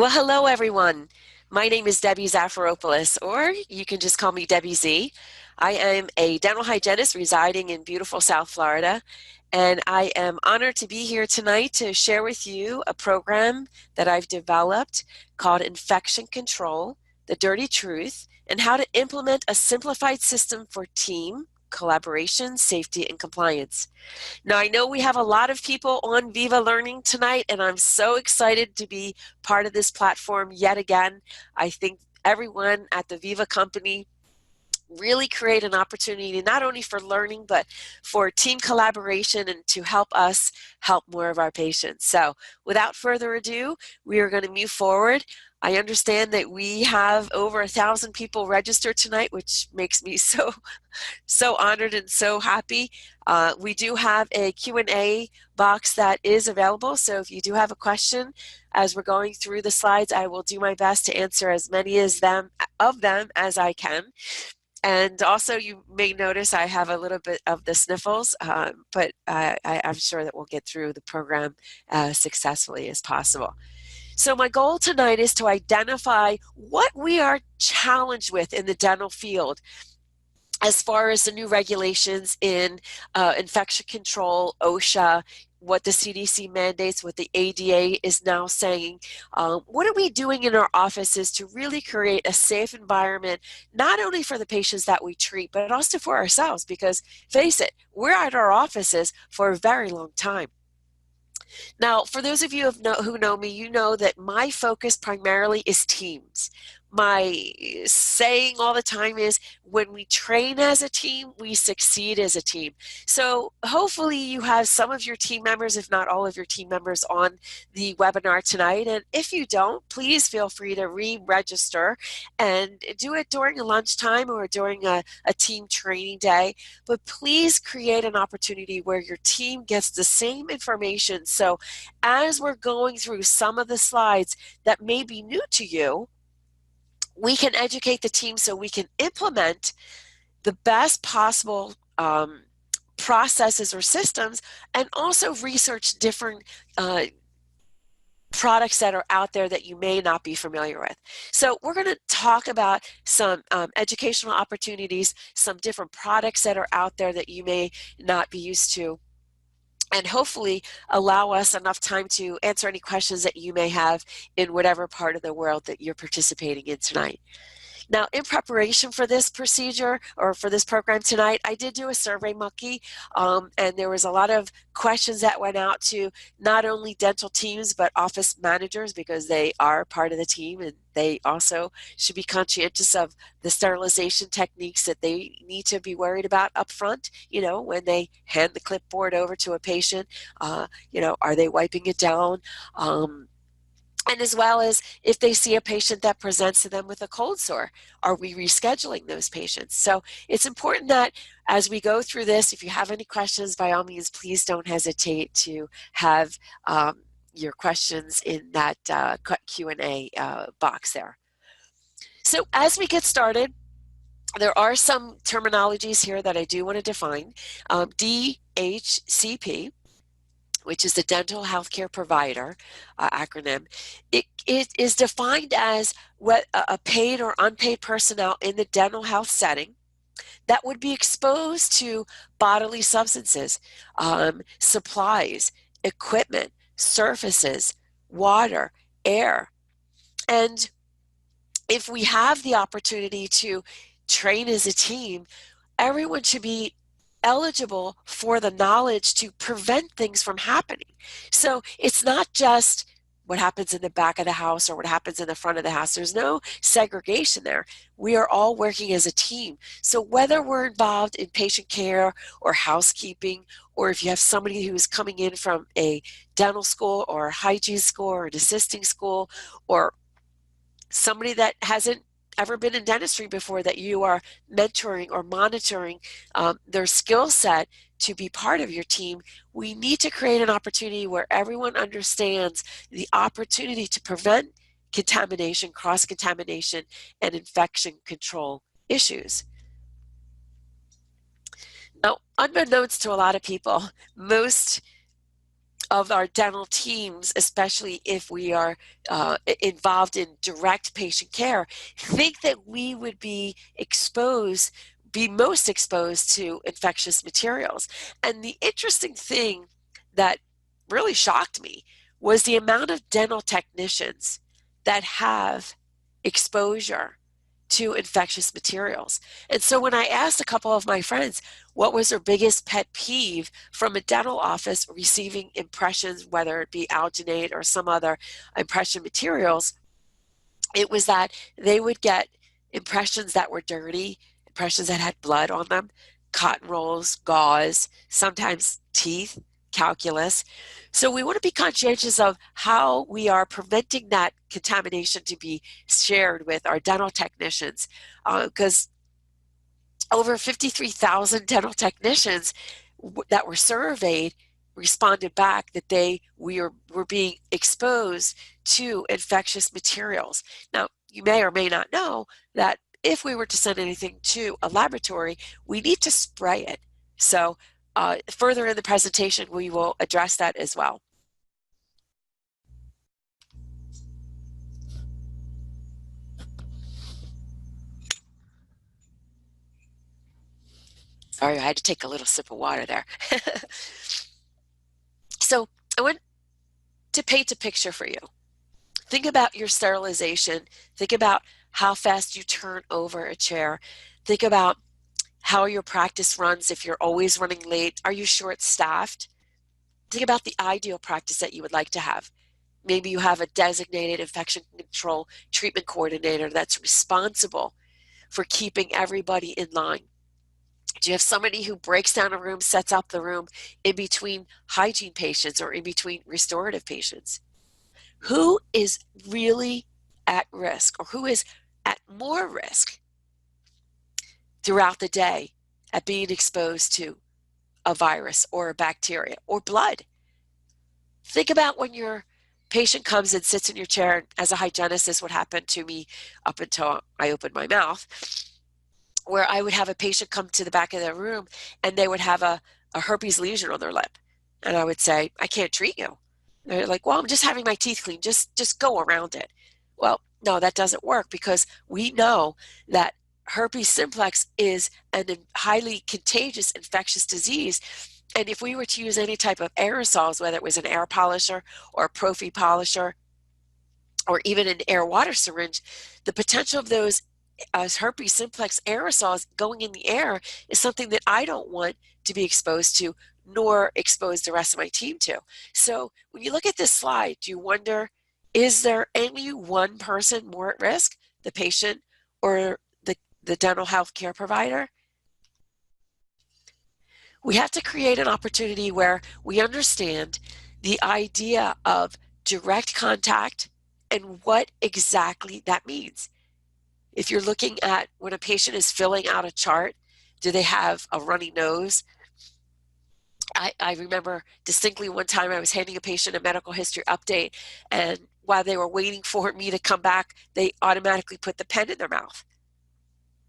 Well, hello, everyone. My name is Debbie Zafiropoulos, or you can just call me Debbie Z. I am a dental hygienist residing in beautiful South Florida, and I am honored to be here tonight to share with you a program that I've developed called Infection Control, The Dirty Truth, and how to implement a simplified system for team collaboration, safety, and compliance. Now, I know we have a lot of people on Viva Learning tonight, and I'm so excited to be part of this platform yet again. I think everyone at the Viva company really create an opportunity not only for learning, but for team collaboration and to help us help more of our patients. So without further ado, we are going to move forward. I understand that we have over 1,000 people registered tonight, which makes me so honored and so happy. We do have a Q&A box that is available, so if you do have a question as we're going through the slides, I will do my best to answer as many of them as I can. And also, you may notice I have a little bit of the sniffles, but I'm sure that we'll get through the program as successfully as possible. So my goal tonight is to identify what we are challenged with in the dental field as far as the new regulations in infection control, OSHA, what the CDC mandates, what the ADA is now saying. What are we doing in our offices to really create a safe environment, not only for the patients that we treat, but also for ourselves? Because face it, we're at our offices for a very long time. Now, for those of you who know me, you know that my focus primarily is teams. My saying all the time is when we train as a team, we succeed as a team. So hopefully you have some of your team members, if not all of your team members, on the webinar tonight. And if you don't, please feel free to re-register and do it during a lunchtime or during a team training day. But please create an opportunity where your team gets the same information. So as we're going through some of the slides that may be new to you, we can educate the team so we can implement the best possible processes or systems, and also research different products that are out there that you may not be familiar with. So we're going to talk about some educational opportunities, some different products that are out there that you may not be used to, and hopefully allow us enough time to answer any questions that you may have in whatever part of the world that you're participating in tonight. Now, in preparation for this procedure or for this program tonight, I did do a Survey Monkey, and there was a lot of questions that went out to not only dental teams, but office managers, because they are part of the team and they also should be conscientious of the sterilization techniques that they need to be worried about up front, when they hand the clipboard over to a patient, are they wiping it down? And as well as if they see a patient that presents to them with a cold sore, are we rescheduling those patients? So it's important that as we go through this, if you have any questions, by all means, please don't hesitate to have your questions in that Q&A box there. So as we get started, there are some terminologies here that I do want to define. DHCP, which is the Dental Healthcare Provider acronym, it is defined as what a paid or unpaid personnel in the dental health setting that would be exposed to bodily substances, supplies, equipment, surfaces, water, air. And if we have the opportunity to train as a team, everyone should be eligible for the knowledge to prevent things from happening. So it's not just what happens in the back of the house or what happens in the front of the house. There's no segregation there. We are all working as a team. So whether we're involved in patient care or housekeeping, or if you have somebody who's coming in from a dental school or a hygiene school or an assisting school, or somebody that hasn't ever been in dentistry before that you are mentoring or monitoring their skill set to be part of your team, we need to create an opportunity where everyone understands the opportunity to prevent contamination, cross-contamination, and infection control issues. Now, unbeknownst to a lot of people, most of our dental teams, especially if we are involved in direct patient care, think that we would be most exposed to infectious materials. And the interesting thing that really shocked me was the amount of dental technicians that have exposure to infectious materials. And so when I asked a couple of my friends what was their biggest pet peeve from a dental office receiving impressions, whether it be alginate or some other impression materials, it was that they would get impressions that were dirty, impressions that had blood on them, cotton rolls, gauze, sometimes teeth, calculus. So we want to be conscientious of how we are preventing that contamination to be shared with our dental technicians, because over 53,000 dental technicians that were surveyed responded back that we were being exposed to infectious materials. Now, you may or may not know that if we were to send anything to a laboratory, we need to spray it. So further in the presentation, we will address that as well. Sorry, I had to take a little sip of water there. So I want to paint a picture for you. Think about your sterilization. Think about how fast you turn over a chair. Think about how your practice runs if you're always running late. Are you short-staffed? Think about the ideal practice that you would like to have. Maybe you have a designated infection control treatment coordinator that's responsible for keeping everybody in line. Do you have somebody who breaks down a room, sets up the room in between hygiene patients or in between restorative patients? Who is really at risk, or who is at more risk throughout the day at being exposed to a virus or a bacteria or blood? Think about when your patient comes and sits in your chair, and as a hygienist, this would happen to me up until I opened my mouth, where I would have a patient come to the back of the room and they would have a herpes lesion on their lip. And I would say, I can't treat you. They're like, well, I'm just having my teeth cleaned. Just go around it. Well, no, that doesn't work, because we know that herpes simplex is a highly contagious infectious disease. And if we were to use any type of aerosols, whether it was an air polisher or a prophy polisher or even an air water syringe, the potential of those herpes simplex aerosols going in the air is something that I don't want to be exposed to, nor expose the rest of my team to. So when you look at this slide, do you wonder, is there any one person more at risk, the patient or the dental health care provider? We have to create an opportunity where we understand the idea of direct contact and what exactly that means. If you're looking at when a patient is filling out a chart, do they have a runny nose? I remember distinctly one time I was handing a patient a medical history update, and while they were waiting for me to come back, they automatically put the pen in their mouth.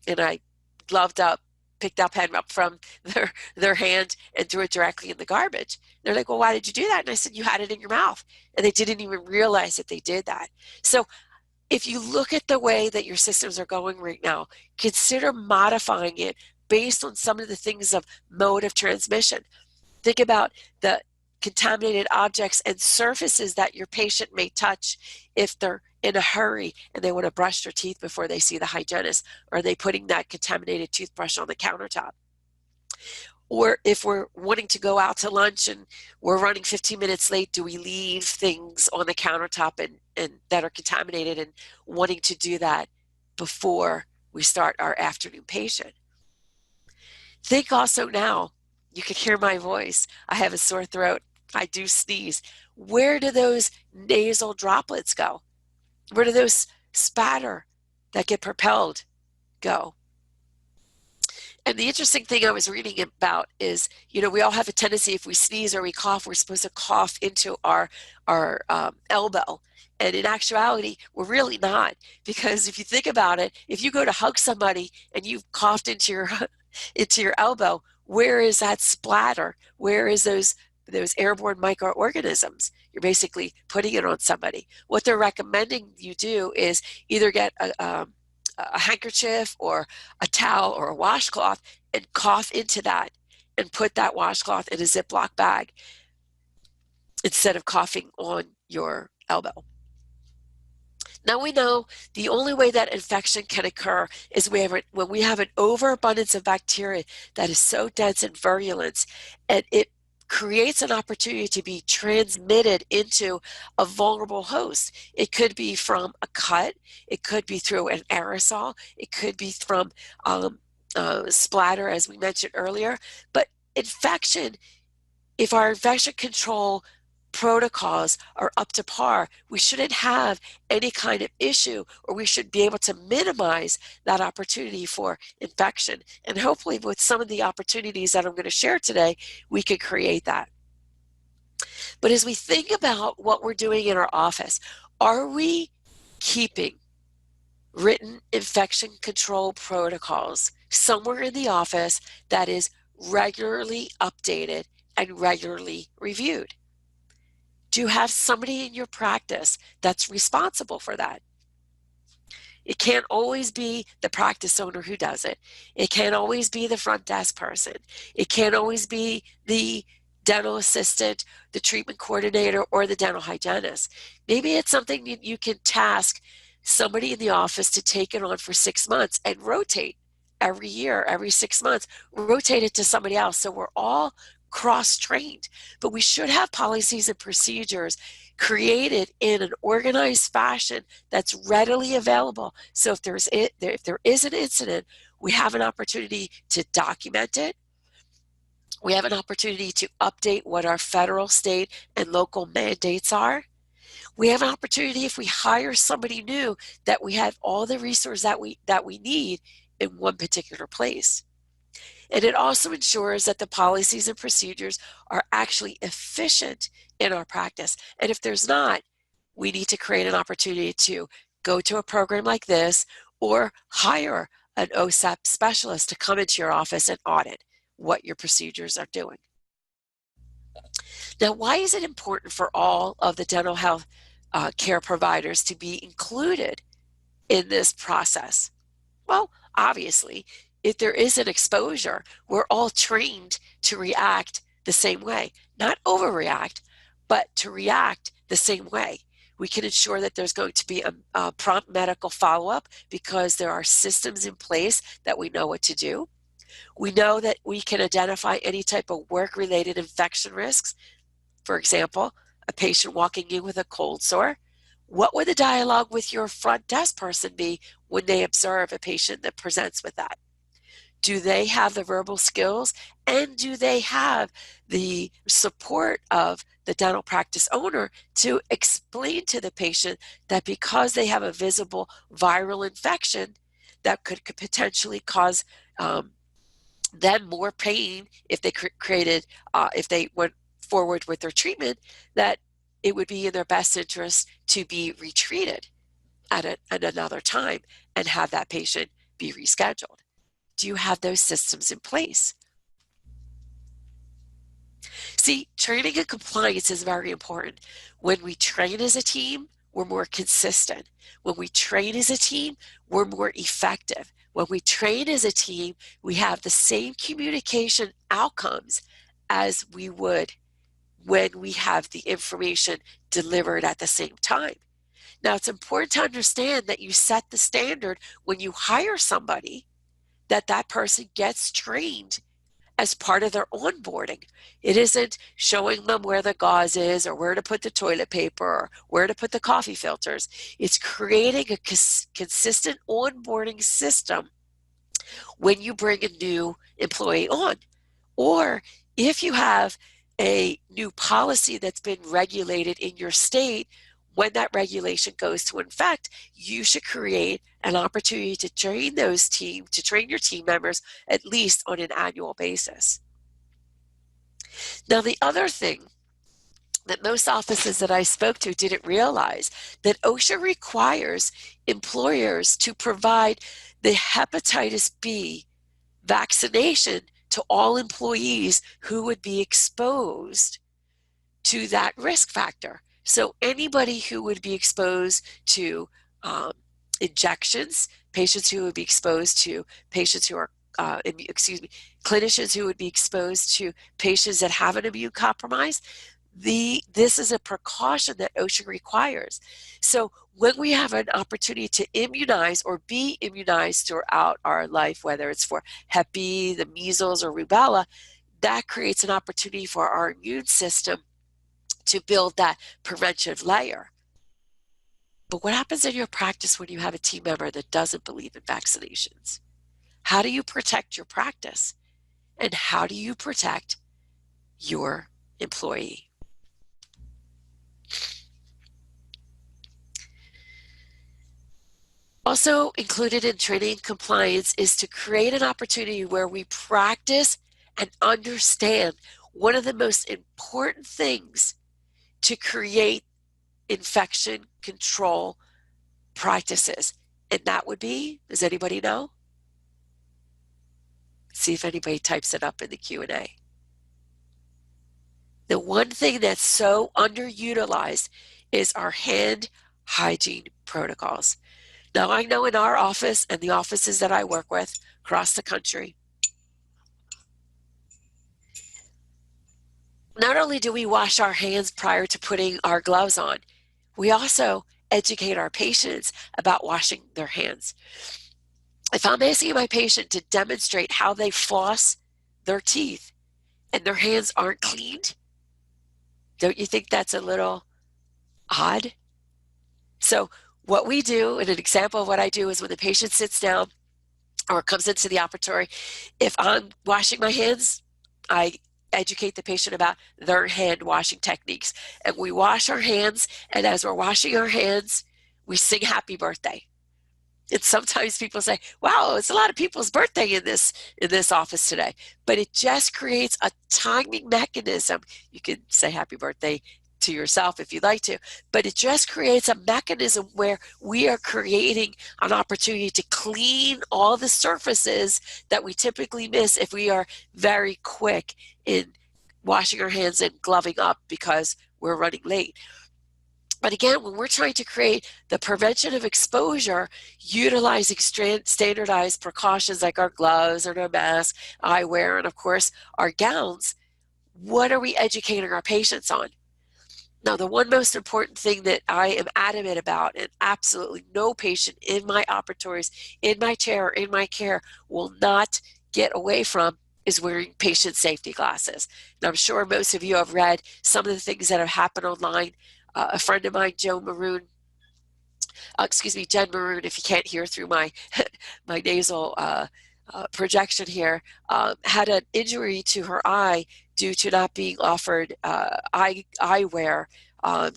And I gloved up, picked that pen up from their hand and threw it directly in the garbage. They're like, well, why did you do that? And I said, you had it in your mouth. And they didn't even realize that they did that. So if you look at the way that your systems are going right now, consider modifying it based on some of the things of mode of transmission. Think about the contaminated objects and surfaces that your patient may touch if they're in a hurry and they want to brush their teeth before they see the hygienist. Or are they putting that contaminated toothbrush on the countertop? Or if we're wanting to go out to lunch and we're running 15 minutes late, do we leave things on the countertop and that are contaminated, and wanting to do that before we start our afternoon patient? Think also now, you can hear my voice. I have a sore throat. I do sneeze. Where do those nasal droplets go? Where do those spatter that get propelled go? And the interesting thing I was reading about is, we all have a tendency, if we sneeze or we cough, we're supposed to cough into our elbow. And in actuality, we're really not. Because if you think about it, if you go to hug somebody and you've coughed into your elbow, where is that splatter? Where is those airborne microorganisms. You're basically putting it on somebody. What they're recommending you do is either get a handkerchief or a towel or a washcloth and cough into that and put that washcloth in a Ziploc bag instead of coughing on your elbow. Now we know the only way that infection can occur is when we have an overabundance of bacteria that is so dense in virulence, and it creates an opportunity to be transmitted into a vulnerable host. It could be from a cut, it could be through an aerosol, it could be from splatter, as we mentioned earlier. But infection, if our infection control protocols are up to par, we shouldn't have any kind of issue, or we should be able to minimize that opportunity for infection. And hopefully with some of the opportunities that I'm going to share today, we can create that. But as we think about what we're doing in our office, are we keeping written infection control protocols somewhere in the office that is regularly updated and regularly reviewed? Do you have somebody in your practice that's responsible for that? It can't always be the practice owner who does it. It can't always be the front desk person. It can't always be the dental assistant, the treatment coordinator, or the dental hygienist. Maybe it's something you can task somebody in the office to take it on for 6 months and rotate every year, every 6 months, rotate it to somebody else. So we're all cross-trained, but we should have policies and procedures created in an organized fashion that's readily available. So if there is an incident, we have an opportunity to document it. We have an opportunity to update what our federal, state, and local mandates are. We have an opportunity, if we hire somebody new, that we have all the resources that we need in one particular place. And it also ensures that the policies and procedures are actually efficient in our practice. And if there's not, we need to create an opportunity to go to a program like this or hire an OSAP specialist to come into your office and audit what your procedures are doing. Now, why is it important for all of the dental health care providers to be included in this process? Well, obviously, if there is an exposure, we're all trained to react the same way. Not overreact, but to react the same way. We can ensure that there's going to be a prompt medical follow-up because there are systems in place that we know what to do. We know that we can identify any type of work-related infection risks. For example, a patient walking in with a cold sore. What would the dialogue with your front desk person be when they observe a patient that presents with that? Do they have the verbal skills, and do they have the support of the dental practice owner to explain to the patient that because they have a visible viral infection that could potentially cause them more pain if they if they went forward with their treatment, that it would be in their best interest to be retreated at another time and have that patient be rescheduled? Do you have those systems in place? See, training and compliance is very important. When we train as a team, we're more consistent. When we train as a team, we're more effective. When we train as a team, we have the same communication outcomes as we would when we have the information delivered at the same time. Now, it's important to understand that you set the standard when you hire somebody, that person gets trained as part of their onboarding. It isn't showing them where the gauze is or where to put the toilet paper or where to put the coffee filters. It's creating a consistent onboarding system when you bring a new employee on. Or if you have a new policy that's been regulated in your state, when that regulation goes to effect, you should create an opportunity to train your team members at least on an annual basis. Now, the other thing that most offices that I spoke to didn't realize, that OSHA requires employers to provide the hepatitis B vaccination to all employees who would be exposed to that risk factor. So anybody who would be exposed to injections, patients who would be exposed to patients who are, clinicians who would be exposed to patients that have an immune compromise, this is a precaution that OSHA requires. So when we have an opportunity to immunize or be immunized throughout our life, whether it's for Hep B, the measles, or rubella, that creates an opportunity for our immune system to build that preventive layer. But what happens in your practice when you have a team member that doesn't believe in vaccinations? How do you protect your practice? And how do you protect your employee? Also included in training compliance is to create an opportunity where we practice and understand one of the most important things to create infection control practices. And that would be, does anybody know? See if anybody types it up in the Q&A. The one thing that's so underutilized is our hand hygiene protocols. Now, I know in our office and the offices that I work with across the country, not only do we wash our hands prior to putting our gloves on, we also educate our patients about washing their hands. If I'm asking my patient to demonstrate how they floss their teeth and their hands aren't cleaned, don't you think that's a little odd? So what we do, and an example of what I do, is when the patient sits down or comes into the operatory, if I'm washing my hands, I educate the patient about their hand washing techniques. And we wash our hands, and as we're washing our hands, we sing happy birthday. And sometimes people say, wow, it's a lot of people's birthday in this office today. But it just creates a timing mechanism. You can say happy birthday to yourself if you'd like to, but it just creates a mechanism where we are creating an opportunity to clean all the surfaces that we typically miss if we are very quick in washing our hands and gloving up because we're running late. But again, when we're trying to create the prevention of exposure, utilizing standardized precautions like our gloves and our mask, eyewear, and of course our gowns, what are we educating our patients on? Now, the one most important thing that I am adamant about, and absolutely no patient in my operatories, in my chair, in my care will not get away from, is wearing patient safety glasses. And I'm sure most of you have read some of the things that have happened online. A friend of mine, Jen Maroon, if you can't hear through my my nasal projection here, had an injury to her eye due to not being offered eyewear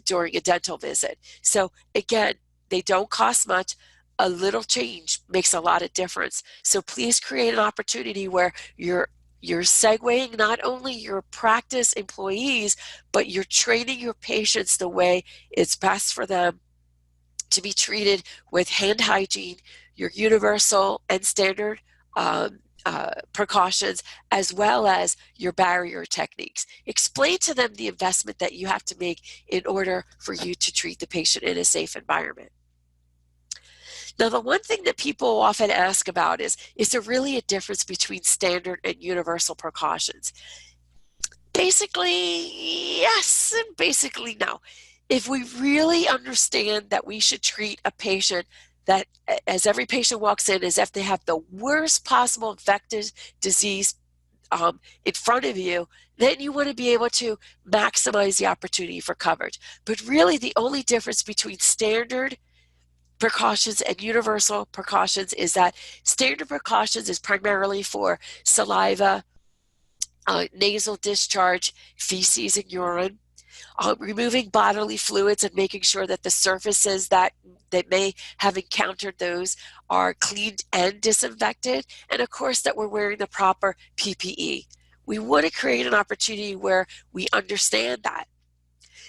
during a dental visit. So again, they don't cost much. A little change makes a lot of difference. So please create an opportunity where you're segueing not only your practice employees, but you're training your patients the way it's best for them to be treated with hand hygiene, your universal and standard precautions, as well as your barrier techniques. Explain to them the investment that you have to make in order for you to treat the patient in a safe environment. Now, the one thing that people often ask about is there really a difference between standard and universal precautions? Basically, yes, and basically no. If we really understand that we should treat a patient that, as every patient walks in, as if they have the worst possible infectious disease in front of you, then you want to be able to maximize the opportunity for coverage. But really, the only difference between standard precautions and universal precautions is that standard precautions is primarily for saliva, nasal discharge, feces, and urine. Removing bodily fluids and making sure that the surfaces that may have encountered those are cleaned and disinfected, and of course that we're wearing the proper PPE. We want to create an opportunity where we understand that.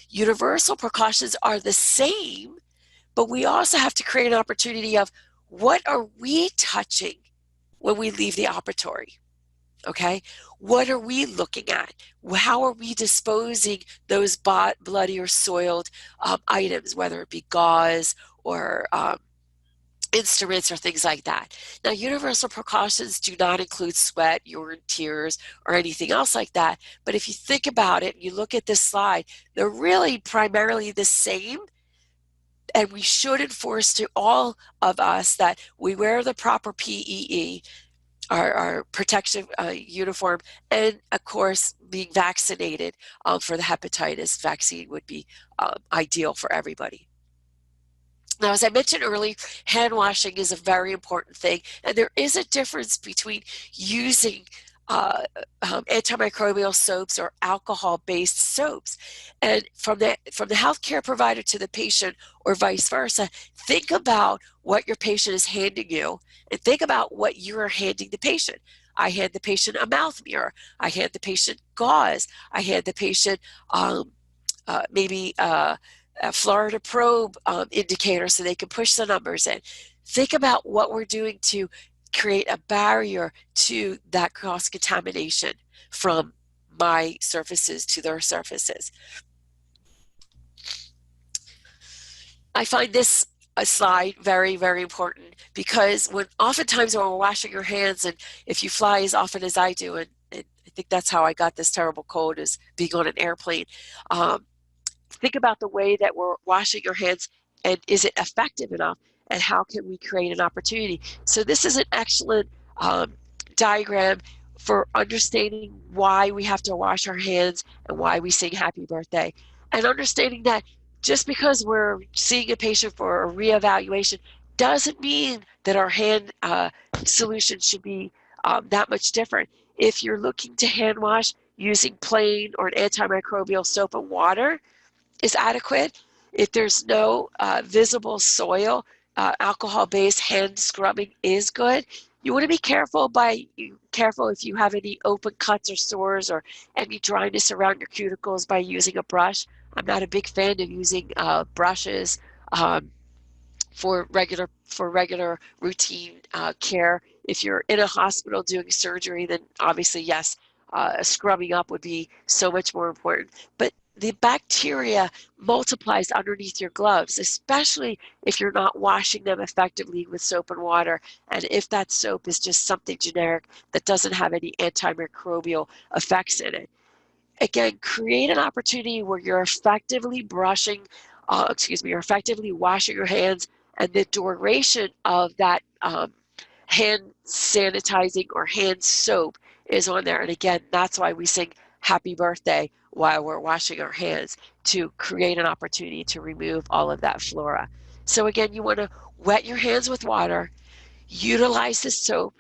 Universal precautions are the same, but we also have to create an opportunity of what are we touching when we leave the operatory? Okay, what are we looking at? How are we disposing those bloody or soiled items, whether it be gauze or instruments or things like that? Now, universal precautions do not include sweat, urine, tears, or anything else like that. But if you think about it, you look at this slide, they're really primarily the same. And we should enforce to all of us that we wear the proper PEE, our protection uniform, and of course being vaccinated for the hepatitis vaccine would be ideal for everybody. Now, as I mentioned earlier, hand washing is a very important thing, and there is a difference between using antimicrobial soaps or alcohol-based soaps. And from the healthcare provider to the patient or vice versa, think about what your patient is handing you and think about what you're handing the patient. I hand the patient a mouth mirror. I hand the patient gauze. I hand the patient maybe a Florida probe indicator so they can push the numbers in. Think about what we're doing to create a barrier to that cross-contamination from my surfaces to their surfaces. I find this a slide very, very important because oftentimes when we're washing your hands, and if you fly as often as I do, and I think that's how I got this terrible cold, is being on an airplane, think about the way that we're washing your hands, and is it effective enough, and how can we create an opportunity? So this is an excellent diagram for understanding why we have to wash our hands and why we sing happy birthday, and understanding that just because we're seeing a patient for a reevaluation doesn't mean that our hand solution should be that much different. If you're looking to hand wash using plain or an antimicrobial soap and water is adequate. If there's no visible soil, alcohol-based hand scrubbing is good. You want to be careful if you have any open cuts or sores or any dryness around your cuticles by using a brush. I'm not a big fan of using brushes for regular routine care. If you're in a hospital doing surgery, then obviously yes, scrubbing up would be so much more important. But the bacteria multiplies underneath your gloves, especially if you're not washing them effectively with soap and water, and if that soap is just something generic that doesn't have any antimicrobial effects in it. Again, create an opportunity where you're effectively you're effectively washing your hands, and the duration of that hand sanitizing or hand soap is on there. And again, that's why we sing happy birthday while we're washing our hands, to create an opportunity to remove all of that flora. So again, you want to wet your hands with water, utilize the soap,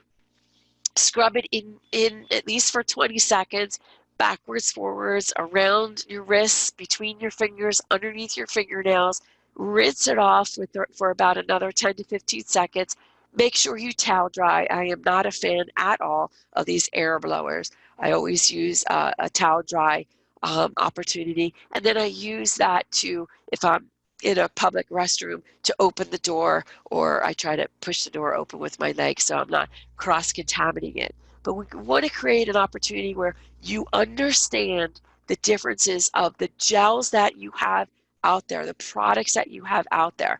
scrub it in at least for 20 seconds, backwards, forwards, around your wrists, between your fingers, underneath your fingernails. Rinse it off for about another 10 to 15 seconds. Make sure you towel dry. I am not a fan at all of these air blowers. I always use a towel dry opportunity. And then I use that to, if I'm in a public restroom, to open the door, or I try to push the door open with my legs so I'm not cross-contaminating it. But we want to create an opportunity where you understand the differences of the gels that you have out there, the products that you have out there.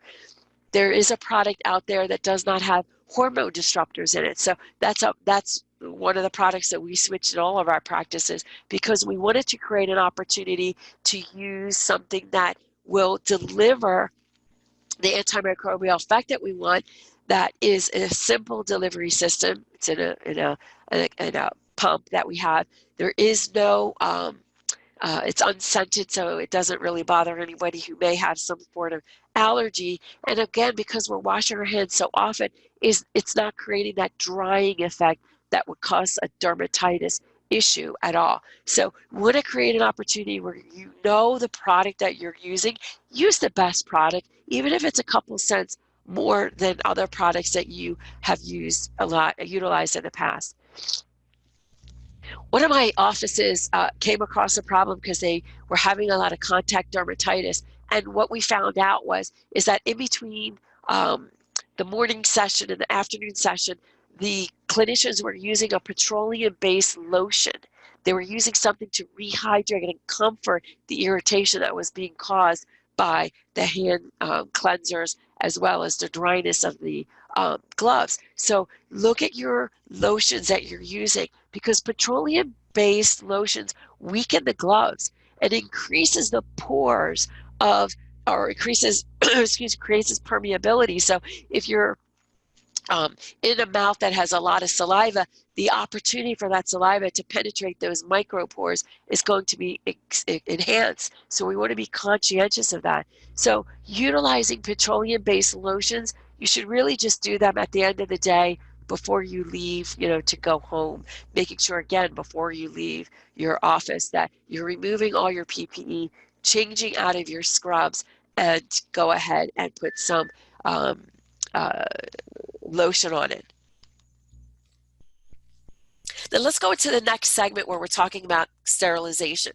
There is a product out there that does not have hormone disruptors in it. So that's one of the products that we switched in all of our practices, because we wanted to create an opportunity to use something that will deliver the antimicrobial effect that we want, that is a simple delivery system. It's in a pump that we have. There is no it's unscented, so it doesn't really bother anybody who may have some sort of allergy. And again, because we're washing our hands so often, it's not creating that drying effect that would cause a dermatitis issue at all. So we want to create an opportunity where you know the product that you're using. Use the best product, even if it's a couple cents more than other products that you have utilized in the past. One of my offices came across a problem because they were having a lot of contact dermatitis. And what we found out is that in between the morning session and the afternoon session, the clinicians were using a petroleum-based lotion. They were using something to rehydrate and comfort the irritation that was being caused by the hand cleansers, as well as the dryness of the gloves. So look at your lotions that you're using, because petroleum-based lotions weaken the gloves and increases the pores of, or increases, creates permeability. So if you're in a mouth that has a lot of saliva, the opportunity for that saliva to penetrate those micropores is going to be enhanced. So we want to be conscientious of that. So utilizing petroleum-based lotions, you should really just do them at the end of the day before you leave, to go home, making sure, again, before you leave your office, that you're removing all your PPE, changing out of your scrubs, and go ahead and put some uh, lotion on it. Then let's go into the next segment where we're talking about sterilization.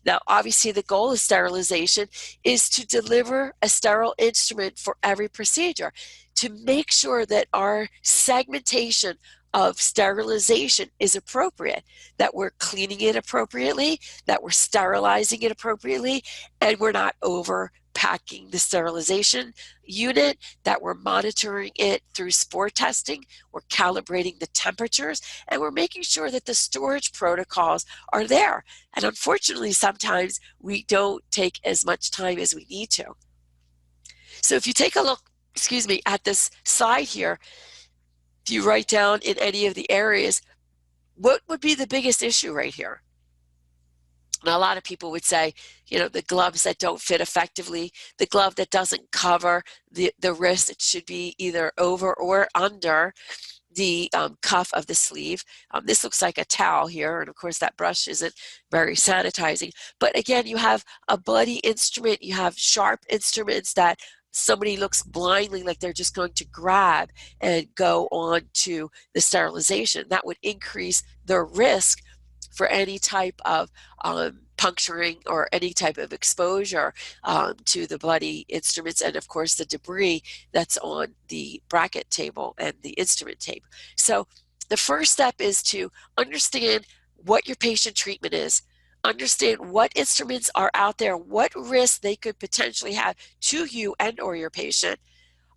Now, obviously, the goal of sterilization is to deliver a sterile instrument for every procedure, to make sure that our segmentation of sterilization is appropriate, that we're cleaning it appropriately, that we're sterilizing it appropriately, and we're not overpacking the sterilization unit, that we're monitoring it through spore testing, we're calibrating the temperatures, and we're making sure that the storage protocols are there. And unfortunately, sometimes we don't take as much time as we need to. So if you take a look, at this side here, if you write down in any of the areas, what would be the biggest issue right here? Now, a lot of people would say, the gloves that don't fit effectively, the glove that doesn't cover the wrist. It should be either over or under the cuff of the sleeve. This looks like a towel here, and of course that brush isn't very sanitizing. But again, you have a bloody instrument, you have sharp instruments that somebody looks blindly like they're just going to grab and go on to the sterilization. That would increase the risk for any type of puncturing or any type of exposure to the bloody instruments, and of course the debris that's on the bracket table and the instrument tape. So the first step is to understand what your patient treatment is, understand what instruments are out there, what risks they could potentially have to you and or your patient.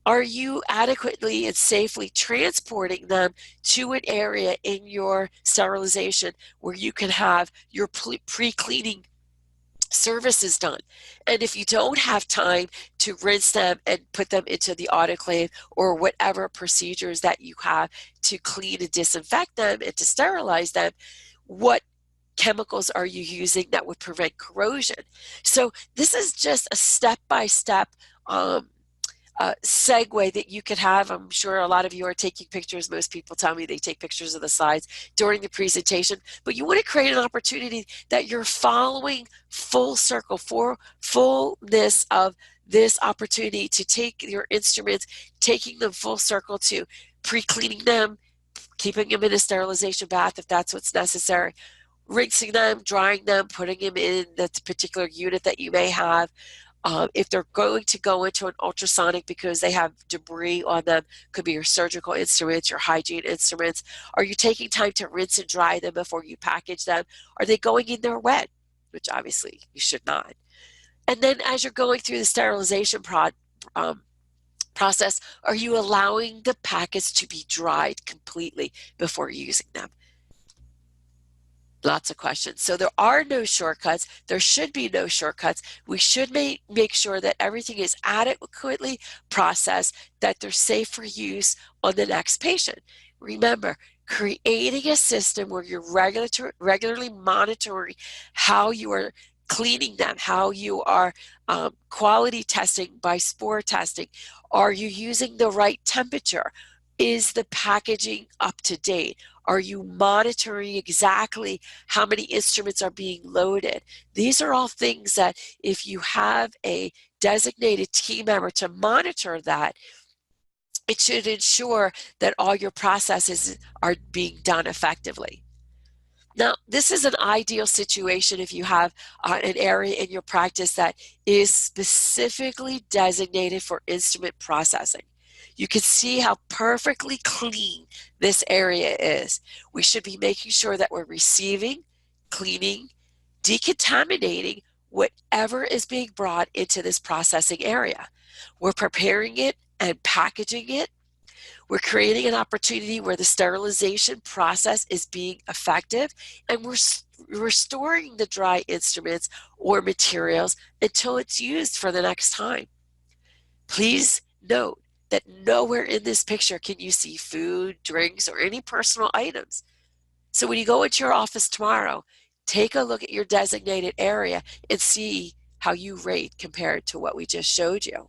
Are you adequately and safely transporting them to an area in your sterilization where you can have your pre-cleaning services done? And if you don't have time to rinse them and put them into the autoclave or whatever procedures that you have to clean and disinfect them and to sterilize them, what chemicals are you using that would prevent corrosion? So this is just a step-by-step segue that you could have. I'm sure a lot of you are taking pictures. Most people tell me they take pictures of the slides during the presentation, but you want to create an opportunity that you're following full circle, for fullness of this opportunity to take your instruments, taking them full circle to pre-cleaning them, keeping them in a sterilization bath if that's what's necessary, rinsing them, drying them, putting them in the particular unit that you may have. If they're going to go into an ultrasonic because they have debris on them, could be your surgical instruments, your hygiene instruments. Are you taking time to rinse and dry them before you package them? Are they going in there wet? Which obviously you should not. And then as you're going through the sterilization process, are you allowing the packets to be dried completely before using them? Lots of questions. So there are no shortcuts. There should be no shortcuts. We should make sure that everything is adequately processed, that they're safe for use on the next patient. Remember, creating a system where you're regularly monitoring how you are cleaning them, how you are quality testing by spore testing. Are you using the right temperature? Is the packaging up to date? Are you monitoring exactly how many instruments are being loaded? These are all things that if you have a designated team member to monitor that, it should ensure that all your processes are being done effectively. Now, this is an ideal situation if you have an area in your practice that is specifically designated for instrument processing. You can see how perfectly clean this area is. We should be making sure that we're receiving, cleaning, decontaminating whatever is being brought into this processing area. We're preparing it and packaging it. We're creating an opportunity where the sterilization process is being effective, and we're restoring the dry instruments or materials until it's used for the next time. Please note that nowhere in this picture can you see food, drinks, or any personal items. So when you go into your office tomorrow, take a look at your designated area and see how you rate compared to what we just showed you.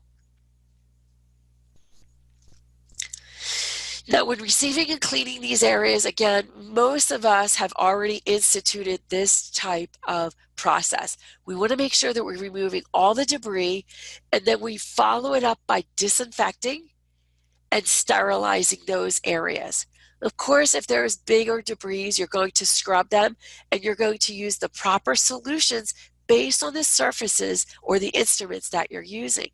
Now, when receiving and cleaning these areas, again, most of us have already instituted this type of process. We want to make sure that we're removing all the debris, and then we follow it up by disinfecting and sterilizing those areas. Of course, if there's bigger debris, you're going to scrub them, and you're going to use the proper solutions based on the surfaces or the instruments that you're using.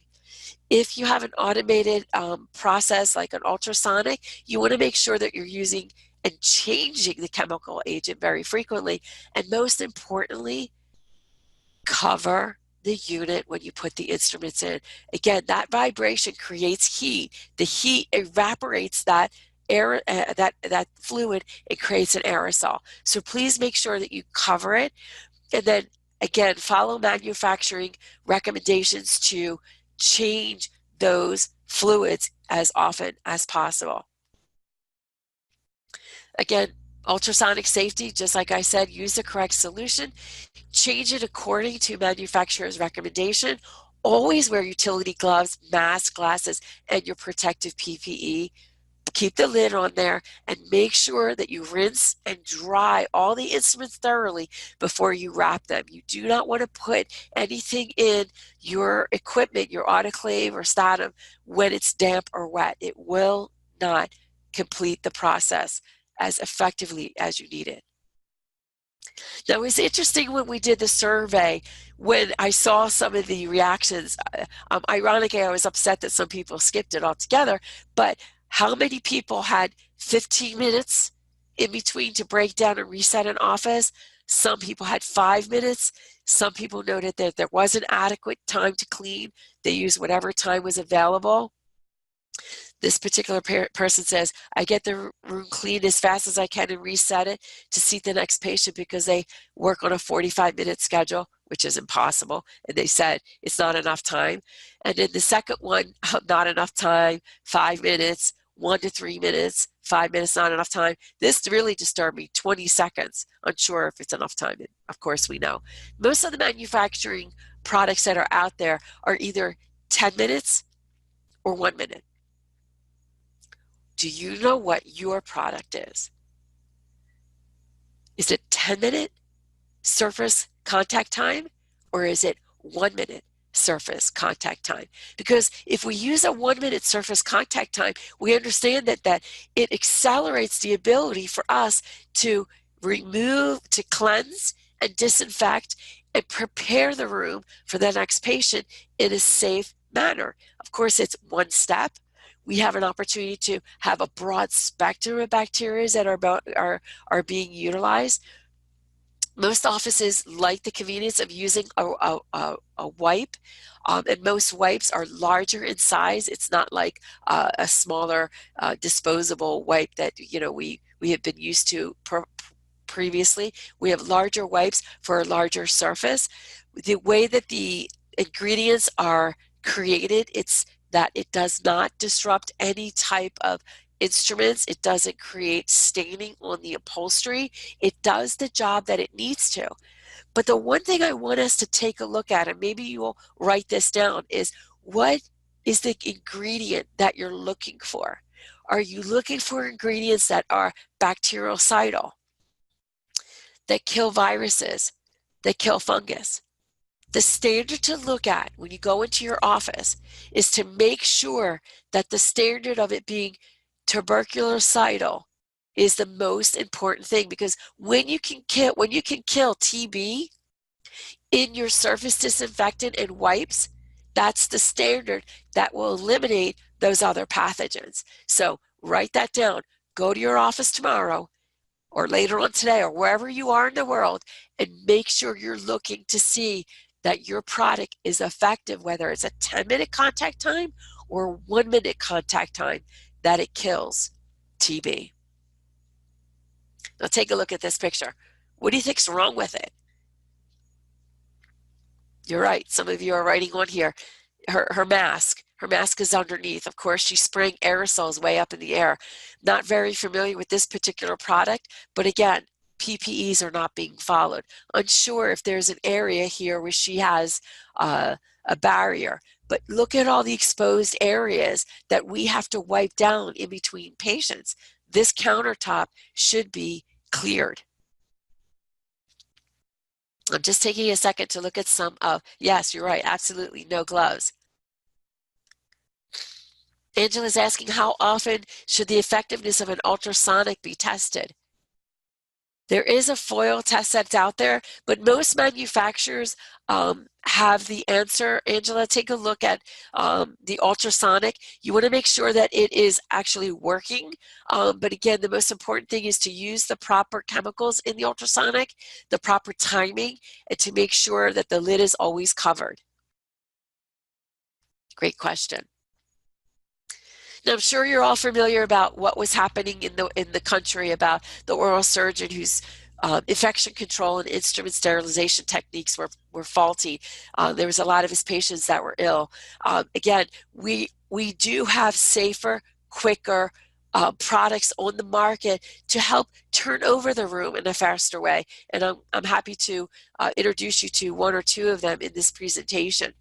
If you have an automated process like an ultrasonic, you want to make sure that you're using and changing the chemical agent very frequently. And most importantly, cover the unit when you put the instruments in. Again, that vibration creates heat. The heat evaporates that air, that fluid. It creates an aerosol. So please make sure that you cover it. And then again, follow manufacturing recommendations to change those fluids as often as possible. Again, ultrasonic safety, just like I said, use the correct solution, change it according to manufacturer's recommendation, always wear utility gloves, mask, glasses, and your protective PPE. Keep the lid on there and make sure that you rinse and dry all the instruments thoroughly before you wrap them. You do not want to put anything in your equipment, your autoclave or Statim, when it's damp or wet. It will not complete the process as effectively as you need it. Now, it was interesting when we did the survey, when I saw some of the reactions. Ironically, I was upset that some people skipped it altogether, but how many people had 15 minutes in between to break down and reset an office? Some people had 5 minutes. Some people noted that there wasn't adequate time to clean. They used whatever time was available. This particular person says, I get the room cleaned as fast as I can and reset it to seat the next patient because they work on a 45-minute schedule, which is impossible. And they said it's not enough time. And then the second one, not enough time, 5 minutes, 1 to 3 minutes, 5 minutes, not enough time. This really disturbed me, 20 seconds, unsure if it's enough time. And of course, we know. Most of the manufacturing products that are out there are either 10 minutes or 1 minute. Do you know what your product is? Is it 10-minute surface contact time, or is it 1 minute surface contact time? Because if we use a 1 minute surface contact time, we understand that it accelerates the ability for us to remove, to cleanse and disinfect and prepare the room for the next patient in a safe manner. Of course, it's one step. We have an opportunity to have a broad spectrum of bacteria that are being utilized. Most offices like the convenience of using a wipe, and most wipes are larger in size. It's not like a smaller disposable wipe that we have been used to previously. We have larger wipes for a larger surface. The way that the ingredients are created, it's that it does not disrupt any type of instruments. It doesn't create staining on the upholstery. It does the job that it needs to. But the one thing I want us to take a look at, and maybe you will write this down, is what is the ingredient that you're looking for? Are you looking for ingredients that are bactericidal, that kill viruses, that kill fungus? The standard to look at when you go into your office is to make sure that the standard of it being tuberculocidal is the most important thing, because when you can kill TB in your surface disinfectant and wipes, That's the standard that will eliminate those other pathogens. So write that down. Go to your office tomorrow or later on today or wherever you are in the world and make sure you're looking to see that your product is effective, whether it's a 10-minute contact time or 1-minute contact time, that it kills TB. Now take a look at this picture. What do you think's wrong with it? You're right. Some of you are writing on here. Her mask. Her mask is underneath. Of course, she's spraying aerosols way up in the air. Not very familiar with this particular product, but again, PPEs are not being followed. Unsure if there's an area here where she has a barrier, but look at all the exposed areas that we have to wipe down in between patients. This countertop should be cleared. I'm just taking a second to look at some of, yes, you're right, absolutely, no gloves. Angela's asking, how often should the effectiveness of an ultrasonic be tested? There is a foil test that's out there, but most manufacturers have the answer. Angela, take a look at the ultrasonic. You want to make sure that it is actually working. But again, the most important thing is to use the proper chemicals in the ultrasonic, the proper timing, and to make sure that the lid is always covered. Great question. Now, I'm sure you're all familiar about what was happening in the country about the oral surgeon whose infection control and instrument sterilization techniques were faulty. There was a lot of his patients that were ill. Again, we do have safer, quicker products on the market to help turn over the room in a faster way. And I'm happy to introduce you to one or two of them in this presentation.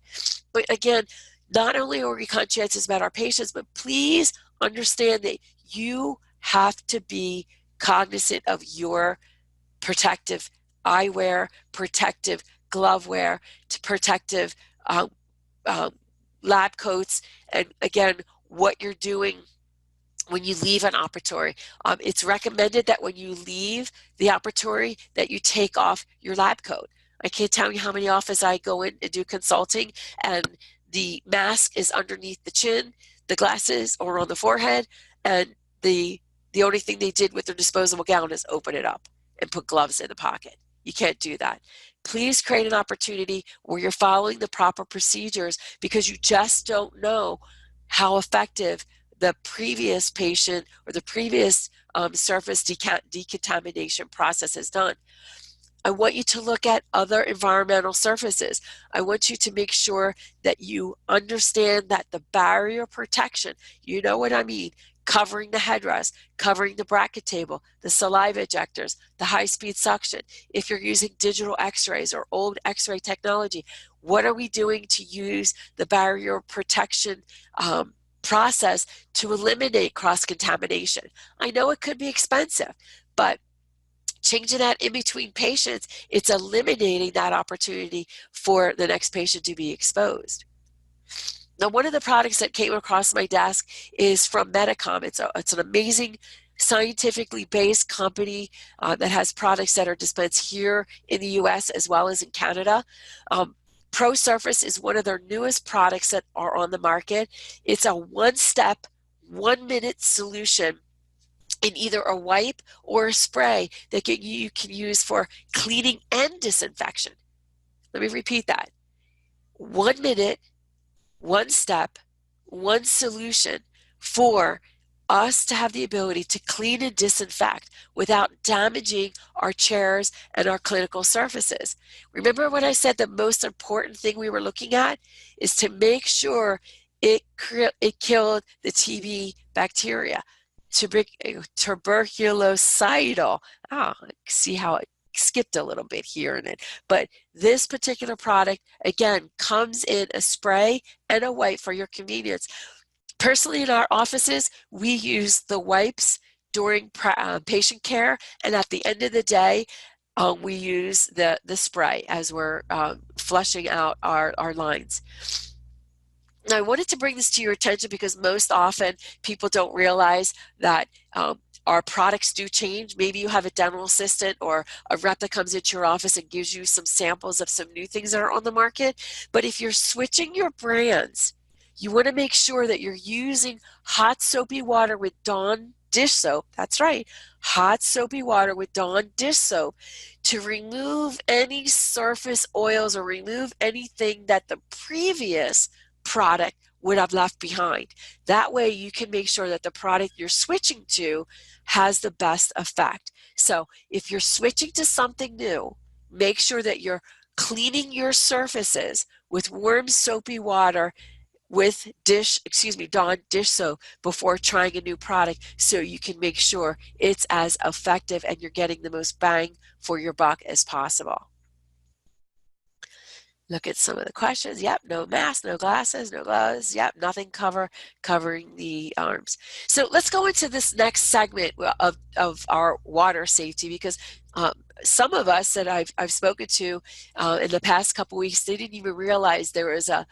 But again, not only are we conscientious about our patients, but please understand that you have to be cognizant of your protective eyewear, protective gloveware, protective lab coats, and again, what you're doing when you leave an operatory. It's recommended that when you leave the operatory that you take off your lab coat. I can't tell you how many offices I go in and do consulting, and the mask is underneath the chin, the glasses are on the forehead, and the only thing they did with their disposable gown is open it up and put gloves in the pocket. You can't do that. Please create an opportunity where you're following the proper procedures, because you just don't know how effective the previous patient or the previous surface decontamination process has done. I want you to look at other environmental surfaces. I want you to make sure that you understand that the barrier protection, you know what I mean, covering the headrest, covering the bracket table, the saliva ejectors, the high-speed suction. If you're using digital x-rays or old x-ray technology, what are we doing to use the barrier protection process to eliminate cross-contamination? I know it could be expensive, but changing that in between patients, it's eliminating that opportunity for the next patient to be exposed. Now, one of the products that came across my desk is from Medicom. It's an amazing scientifically based company that has products that are dispensed here in the US as well as in Canada. ProSurface is one of their newest products that are on the market. It's a one-step, 1-minute solution in either a wipe or a spray that you can use for cleaning and disinfection. Let me repeat that. 1 minute, one step, one solution for us to have the ability to clean and disinfect without damaging our chairs and our clinical surfaces. Remember what I said, the most important thing we were looking at is to make sure it killed the TB bacteria. Tuberculocidal. See how it skipped a little bit here in it. But this particular product, again, comes in a spray and a wipe for your convenience. Personally, in our offices, we use the wipes during patient care, and at the end of the day, we use the spray as we're flushing out our lines. Now, I wanted to bring this to your attention because most often people don't realize that our products do change. Maybe you have a dental assistant or a rep that comes into your office and gives you some samples of some new things that are on the market. But if you're switching your brands, you want to make sure that you're using hot soapy water with Dawn dish soap. That's right, hot soapy water with Dawn dish soap to remove any surface oils or remove anything that the previous product would have left behind. That way you can make sure that the product you're switching to has the best effect. So if you're switching to something new, make sure that you're cleaning your surfaces with warm soapy water with Dawn dish soap before trying a new product, so you can make sure it's as effective and you're getting the most bang for your buck as possible. Look at some of the questions. Yep, no mask, no glasses, no gloves. Yep, nothing covering the arms. So let's go into this next segment of our water safety, because some of us that I've spoken to in the past couple weeks, they didn't even realize there was an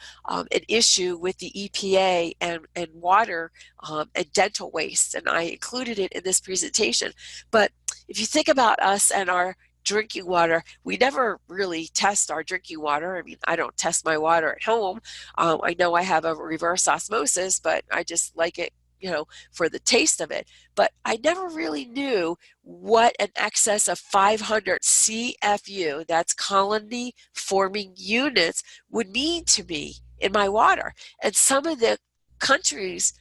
issue with the EPA and water and dental waste, and I included it in this presentation. But if you think about us and our drinking water, we never really test our drinking water. I mean, I don't test my water at home. I know I have a reverse osmosis, but I just like it, for the taste of it. But I never really knew what an excess of 500 CFU, that's colony forming units, would mean to me in my water. And some of the countries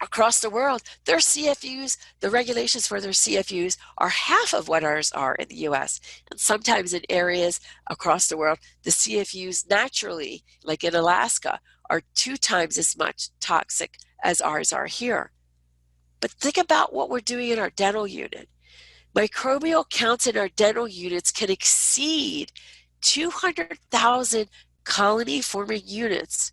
across the world, their CFUs, the regulations for their CFUs are half of what ours are in the US. And sometimes in areas across the world, the CFUs naturally, like in Alaska, are 2 times as much toxic as ours are here. But think about what we're doing in our dental unit. Microbial counts in our dental units can exceed 200,000 colony-forming units.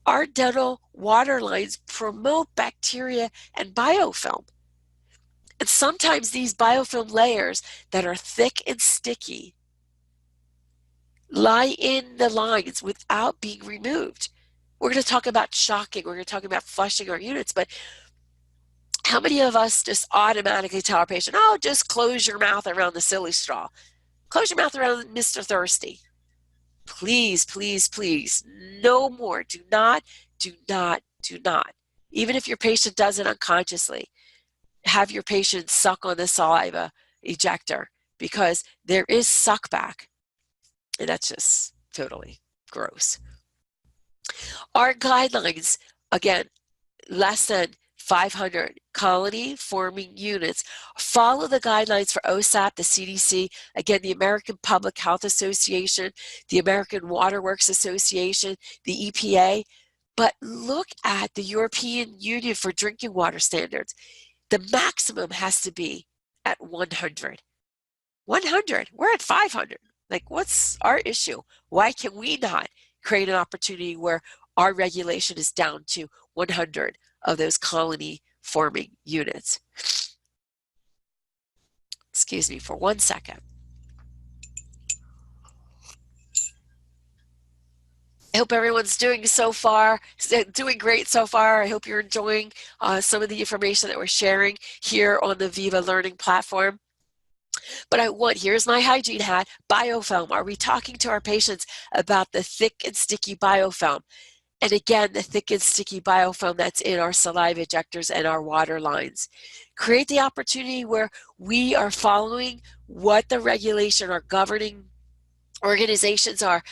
Our dental water lines promote bacteria and biofilm. And sometimes these biofilm layers that are thick and sticky lie in the lines without being removed. We're going to talk about shocking, we're going to talk about flushing our units, but how many of us just automatically tell our patient, oh, just close your mouth around the silly straw. Close your mouth around Mr. Thirsty. Please, please, please, no more. Do not. Even if your patient does it unconsciously, have your patient suck on the saliva ejector, because there is suck back, and that's just totally gross. Our guidelines, again, less than 500 colony forming units. Follow the guidelines for OSAP, the CDC, again, the American Public Health Association, the American Water Works Association, the EPA. But look at the European Union for drinking water standards. The maximum has to be at 100. 100. We're at 500. Like, what's our issue? Why can we not create an opportunity where our regulation is down to 100 of those colony forming units? Excuse me for 1 second. I hope everyone's doing great so far. I hope you're enjoying some of the information that we're sharing here on the Viva Learning platform. But here's my hygiene hat, biofilm. Are we talking to our patients about the thick and sticky biofilm? And again, the thick and sticky biofilm that's in our saliva ejectors and our water lines. Create the opportunity where we are following what the regulation, our governing organizations are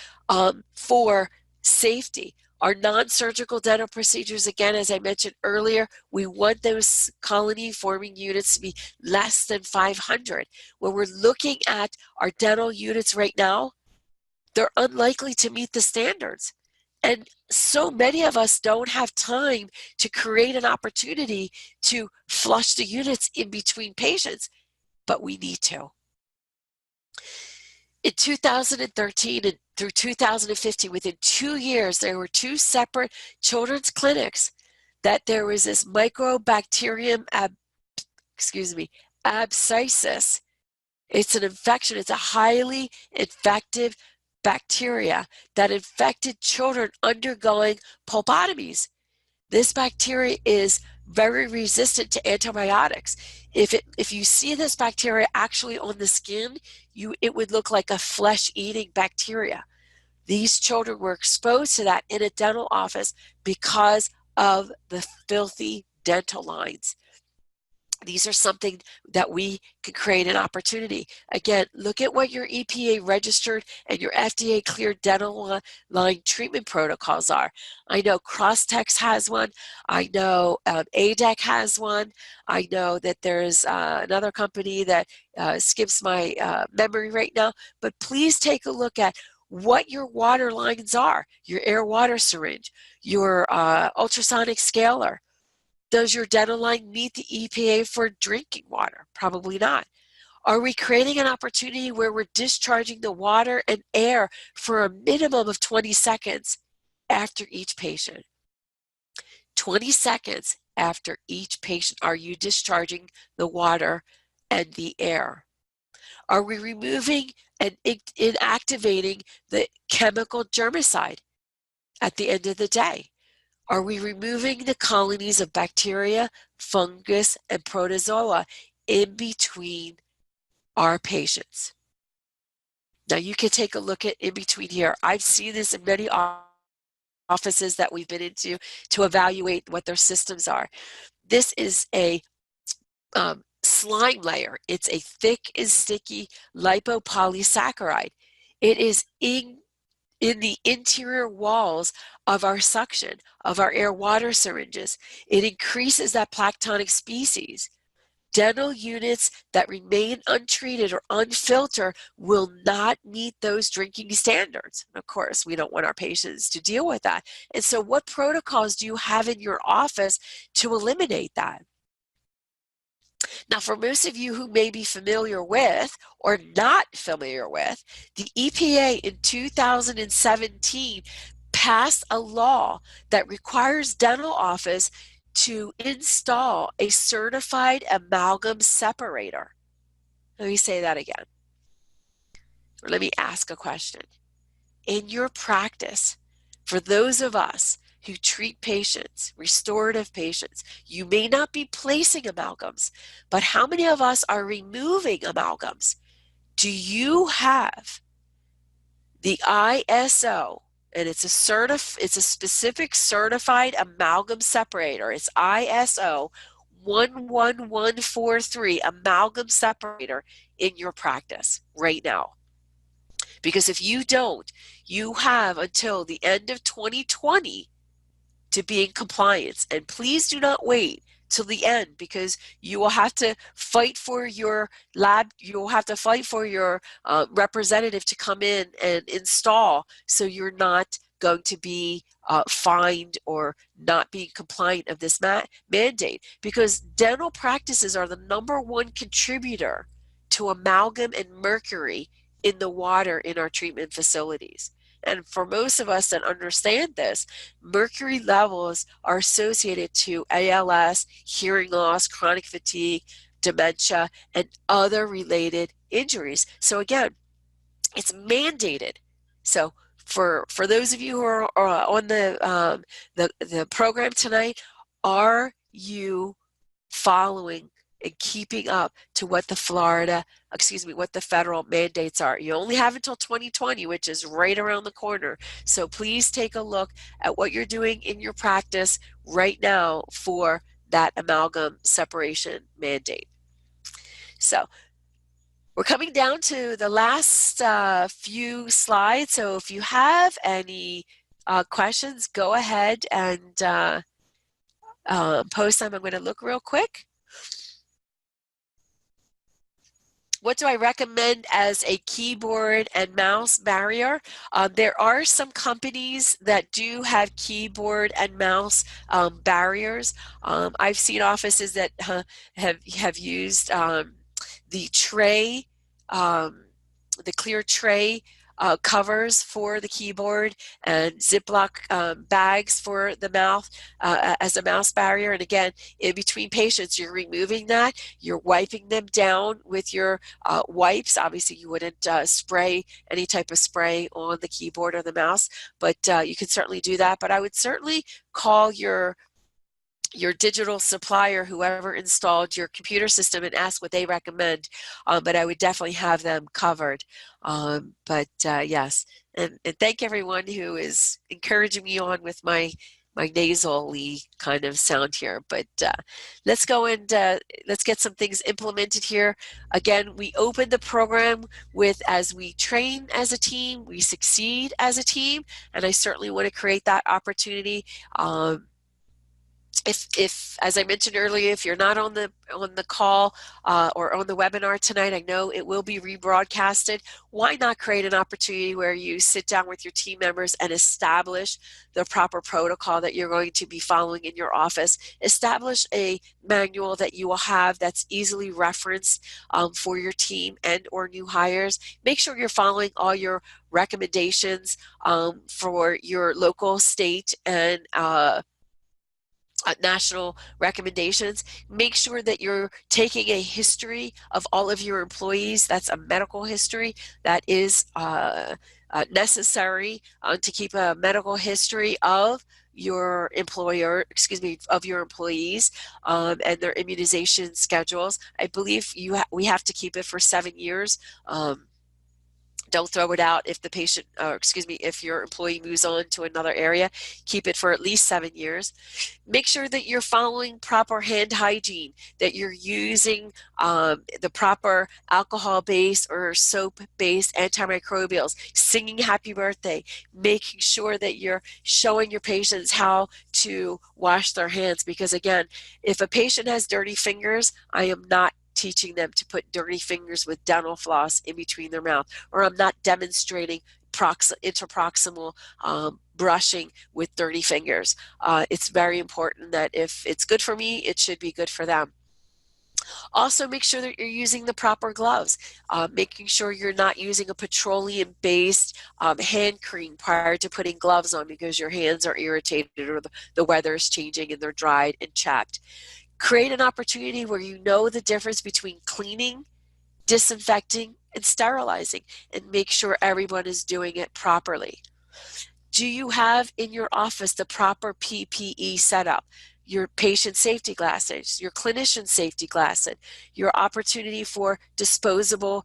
for safety. Our non-surgical dental procedures, again, as I mentioned earlier, we want those colony forming units to be less than 500. When we're looking at our dental units right now, they're unlikely to meet the standards. And so many of us don't have time to create an opportunity to flush the units in between patients, but we need to. In 2013 and through 2015, within 2 years, there were 2 separate children's clinics that there was this Mycobacterium abscessus. It's an infection. It's a highly infective bacteria that infected children undergoing pulpotomies. This bacteria is very resistant to antibiotics. If you see this bacteria actually on the skin, it would look like a flesh-eating bacteria. These children were exposed to that in a dental office because of the filthy dental lines. These are something that we can create an opportunity. Again, look at what your EPA registered and your FDA cleared dental line treatment protocols are. I know Crosstex has one. I know ADEC has one. I know that there's another company that skips my memory right now. But please take a look at what your water lines are, your air water syringe, your ultrasonic scaler. Does your dental line meet the EPA for drinking water? Probably not. Are we creating an opportunity where we're discharging the water and air for a minimum of 20 seconds after each patient? 20 seconds after each patient, are you discharging the water and the air? Are we removing and inactivating the chemical germicide at the end of the day? Are we removing the colonies of bacteria, fungus, and protozoa in between our patients? Now you can take a look at in between here. I've seen this in many offices that we've been into to evaluate what their systems are. This is a slime layer. It's a thick and sticky lipopolysaccharide. It is in the interior walls of our suction, of our air water syringes. It increases that planktonic species. Dental units that remain untreated or unfiltered will not meet those drinking standards. Of course, we don't want our patients to deal with that. And so what protocols do you have in your office to eliminate that? Now, for most of you who may be familiar with or not familiar with, the EPA in 2017 passed a law that requires dental office to install a certified amalgam separator. Let me say that again. Or let me ask a question. In your practice, for those of us who treat patients, restorative patients, you may not be placing amalgams, but how many of us are removing amalgams? Do you have the ISO, and it's a specific certified amalgam separator. It's ISO 11143 amalgam separator in your practice right now? Because if you don't, you have until the end of 2020 to be in compliance. And please do not wait till the end, because you will have to fight for your lab, you will have to fight for your representative to come in and install, so you're not going to be fined or not being compliant of this mandate, because dental practices are the #1 contributor to amalgam and mercury in the water in our treatment facilities. And for most of us that understand this, mercury levels are associated to ALS, hearing loss, chronic fatigue, dementia, and other related injuries. So again, it's mandated. So for those of you who are on the program tonight, are you following and keeping up to what the federal mandates are? You only have until 2020, which is right around the corner. So please take a look at what you're doing in your practice right now for that amalgam separation mandate. So we're coming down to the last few slides. So if you have any questions, go ahead and post them. I'm going to look real quick. What do I recommend as a keyboard and mouse barrier? There are some companies that do have keyboard and mouse barriers. I've seen offices that have used the tray, the clear tray covers for the keyboard, and Ziploc bags for the mouth as a mouse barrier. And again, in between patients, you're removing that. You're wiping them down with your wipes. Obviously, you wouldn't spray any type of spray on the keyboard or the mouse, but you can certainly do that. But I would certainly call your your digital supplier, whoever installed your computer system, and ask what they recommend. But I would definitely have them covered. Yes, and thank everyone who is encouraging me on with my nasally kind of sound here. But let's go and let's get some things implemented here. Again, we opened the program with, as we train as a team, we succeed as a team, and I certainly want to create that opportunity. If as I mentioned earlier, if you're not on the call or on the webinar tonight, I know it will be rebroadcasted. Why not create an opportunity where you sit down with your team members and establish the proper protocol that you're going to be following in your office? Establish a manual that you will have that's easily referenced for your team and or new hires. Make sure you're following all your recommendations for your local, state, and national recommendations. Make sure that you're taking a history of all of your employees. That's a medical history that is necessary to keep a medical history of your employer, excuse me, of your employees and their immunization schedules. I believe we have to keep it for 7 years. Don't throw it out if the patient, or excuse me, if your employee moves on to another area. Keep it for at least 7 years. Make sure that you're following proper hand hygiene, that you're using the proper alcohol-based or soap-based antimicrobials, singing happy birthday, making sure that you're showing your patients how to wash their hands. Because again, if a patient has dirty fingers, I am not teaching them to put dirty fingers with dental floss in between their mouth, or I'm not demonstrating interproximal brushing with dirty fingers. It's very important that if it's good for me, it should be good for them. Also, make sure that you're using the proper gloves, making sure you're not using a petroleum-based hand cream prior to putting gloves on because your hands are irritated or the weather is changing and they're dried and chapped. Create an opportunity where you know the difference between cleaning, disinfecting, and sterilizing, and make sure everyone is doing it properly. Do you have in your office the proper PPE setup? Your patient safety glasses, your clinician safety glasses, your opportunity for disposable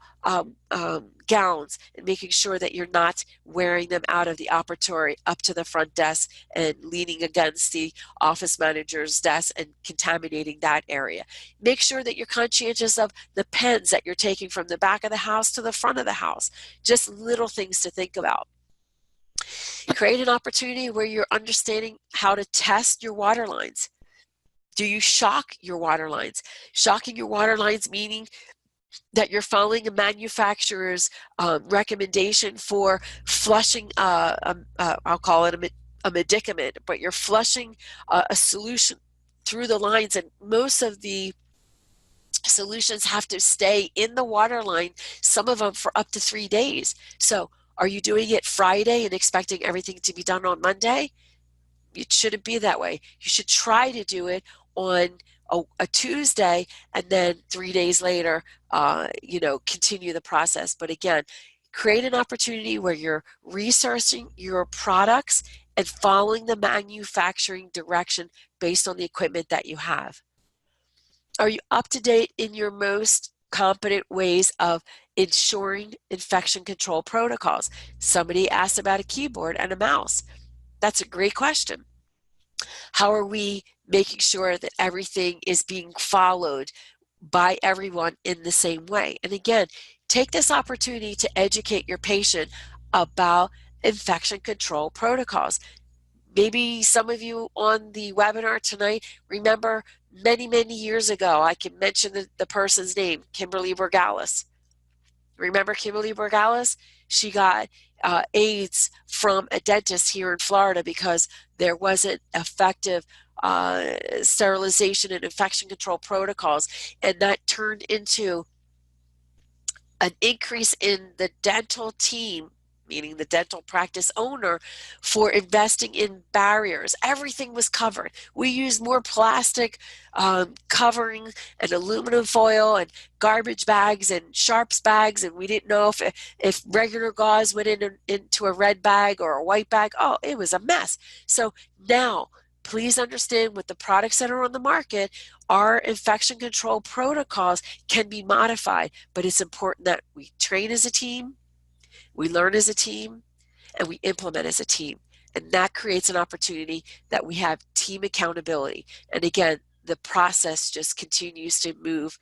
gowns, and making sure that you're not wearing them out of the operatory up to the front desk and leaning against the office manager's desk and contaminating that area. Make sure that you're conscientious of the pens that you're taking from the back of the house to the front of the house. Just little things to think about. Create an opportunity where you're understanding how to test your water lines. Do you shock your water lines? Shocking your water lines meaning that you're following a manufacturer's recommendation for flushing, I'll call it a medicament, but you're flushing a solution through the lines, and most of the solutions have to stay in the water line, some of them for up to 3 days. So are you doing it Friday and expecting everything to be done on Monday? It shouldn't be that way. You should try to do it on a Tuesday and then 3 days later, continue the process. But again, create an opportunity where you're researching your products and following the manufacturing direction based on the equipment that you have. Are you up to date in your most competent ways of ensuring infection control protocols? Somebody asked about a keyboard and a mouse. That's a great question. How are we making sure that everything is being followed by everyone in the same way? And again, take this opportunity to educate your patient about infection control protocols. Maybe some of you on the webinar tonight remember many, many years ago, I can mention the person's name, Kimberly Borgalis. Remember Kimberly Borgalis? She got AIDS from a dentist here in Florida because there wasn't effective sterilization and infection control protocols, and that turned into an increase in the dental team, meaning the dental practice owner, for investing in barriers. Everything was covered. We used more plastic covering and aluminum foil and garbage bags and sharps bags, and we didn't know if regular gauze went into a red bag or a white bag. Oh, it was a mess. So now please understand with the products that are on the market, our infection control protocols can be modified, but it's important that we train as a team, we learn as a team, and we implement as a team. And that creates an opportunity that we have team accountability. And again, the process just continues to move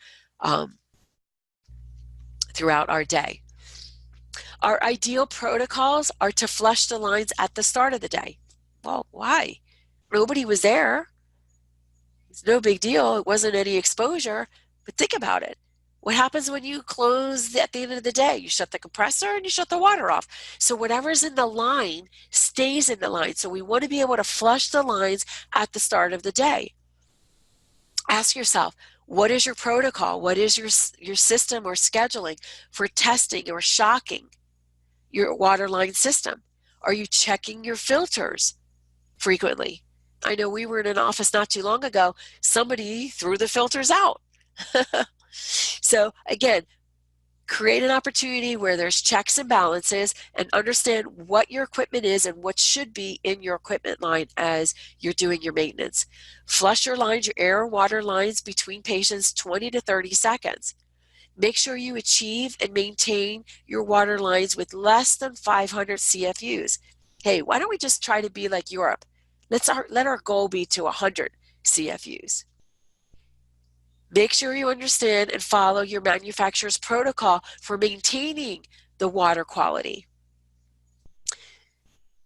throughout our day. Our ideal protocols are to flush the lines at the start of the day. Well, why? Nobody was there. It's no big deal. It wasn't any exposure. But think about it. What happens when you close at the end of the day? You shut the compressor and you shut the water off. So whatever's in the line stays in the line. So we want to be able to flush the lines at the start of the day. Ask yourself, what is your protocol? What is your system or scheduling for testing or shocking your water line system? Are you checking your filters frequently? I know we were in an office not too long ago. Somebody threw the filters out. So again, create an opportunity where there's checks and balances, and understand what your equipment is and what should be in your equipment line as you're doing your maintenance. Flush your lines, your air and water lines between patients 20 to 30 seconds. Make sure you achieve and maintain your water lines with less than 500 CFUs. Hey, why don't we just try to be like Europe? Let our goal be to 100 CFUs. Make sure you understand and follow your manufacturer's protocol for maintaining the water quality.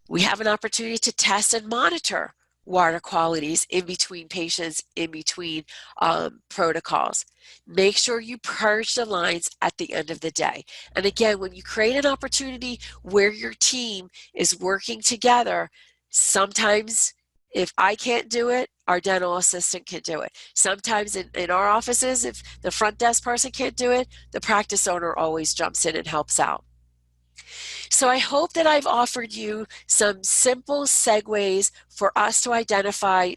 We have an opportunity to test and monitor water qualities in between patients, in between protocols. Make sure you purge the lines at the end of the day. And again, when you create an opportunity where your team is working together, sometimes if I can't do it, our dental assistant can do it. Sometimes in our offices, if the front desk person can't do it, the practice owner always jumps in and helps out. So I hope that I've offered you some simple segues for us to identify